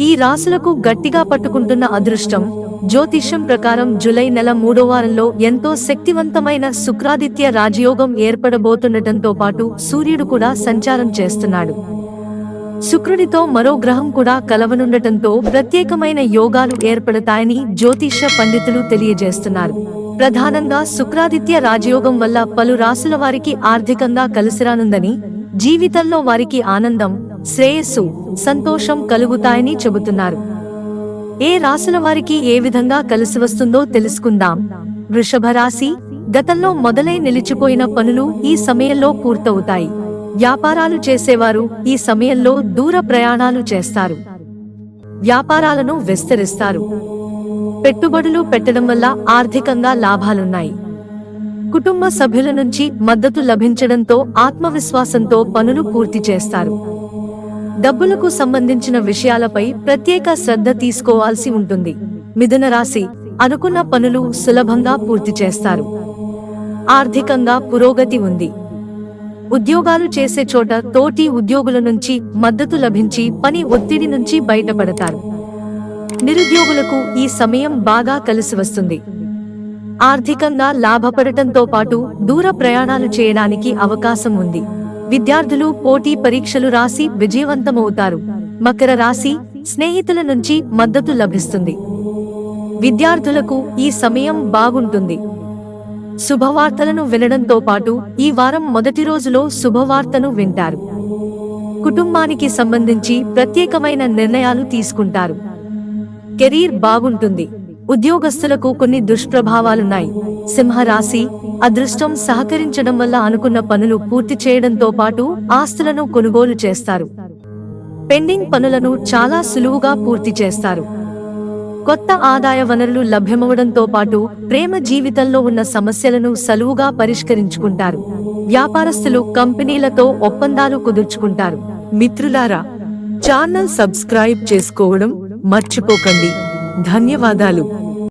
ఈ రాశులకు గట్టిగా పట్టుకుంటున్న అదృష్టం. జ్యోతిష్యం ప్రకారం జూలై నెల 3వ వారంలో ఎంతో శక్తివంతమైన శుక్రాదిత్య రాజయోగం ఏర్పడబోతుండటంతో పాటు సూర్యుడు కూడా సంచారం చేస్తున్నాడు. శుక్రుడితో మరో గ్రహం కూడా కలవనుండటంతో ప్రత్యేకమైన యోగాలు ఏర్పడతాయని జ్యోతిష్య పండితులు తెలియజేస్తున్నారు. ప్రధానంగా శుక్రాదిత్య రాజయోగం వల్ల పలు రాశుల వారికి ఆర్థికంగా కలిసిరానుందని, జీవితంలో వారికి ఆనందం, శ్రేయస్సు, సంతోషం కలుగుతాయని చెబుతున్నారు. ఏ రాశుల వారికి ఏ విధంగా కలిసివస్తుందో తెలుసుకుందాం. వృషభ రాశి. గతంలో మొదలై నిలిచిపోయిన పనులు ఈ సమయంలో పూర్తవుతాయి. వ్యాపారాలు చేసేవారు ఈ సమయంలో దూర ప్రయాణాలు చేస్తారు. వ్యాపారాలను విస్తరిస్తారు. పెట్టుబడులు పెట్టడం వల్ల ఆర్థికంగా లాభాలున్నాయి. కుటుంబ సభ్యుల నుంచి మద్దతు లభించడంతో ఆత్మవిశ్వాసంతో పనులు పూర్తి చేస్తారు. డబ్బులకు సంబంధించిన విషయాలపై ప్రత్యేక శ్రద్ధ తీసుకోవాల్సి ఉంటుంది. మిథున రాశి. అనుకున్న పనులు సులభంగా పూర్తి చేస్తారు. ఆర్థికంగా పురోగతి ఉంది. ఉద్యోగాలు చేసే చోట తోటి ఉద్యోగుల నుంచి మద్దతు లభించి పని ఒత్తిడి నుంచి బయటపడతారు. నిరుద్యోగులకు ఈ సమయం బాగా కలిసి వస్తుంది. ఆర్థికంగా లాభపడటంతో పాటు దూర ప్రయాణాలు చేయడానికి అవకాశం ఉంది. విద్యార్థులు పోటీ పరీక్షలు రాసి విజయవంతమవుతారు. మకర రాశి. స్నేహితుల నుంచి మద్దతు లభిస్తుంది. విద్యార్థులకు ఈ సమయం బాగుంటుంది. శుభవార్తలను వినడంతో పాటు ఈ వారం మొదటి రోజులో శుభవార్తను వింటారు. కుటుంబానికి సంబంధించి ప్రత్యేకమైన నిర్ణయాలు తీసుకుంటారు. కెరీర్ బాగుంటుంది. ఉద్యోగస్తులకు కొన్ని దుష్ప్రభావాలున్నాయి. సింహరాశి. అదృష్టం సహకరించడం వల్ల అనుకున్న పనులు పూర్తి చేయడంతో పాటు ఆస్తులను కొనుగోలు చేస్తారు. పెండింగ్ పనులను చాలా సులువుగా పూర్తి చేస్తారు. కొత్త ఆదాయ వనరులు లభ్యమవడంతో పాటు ప్రేమ జీవితంలో ఉన్న సమస్యలను సులువుగా పరిష్కరించుకుంటారు. వ్యాపారస్తులు కంపెనీలతో ఒప్పందాలు కుదుర్చుకుంటారు. మిత్రులారా, ఛానల్ సబ్స్క్రైబ్ చేసుకోవడం మర్చిపోకండి. ధన్యవాదాలు.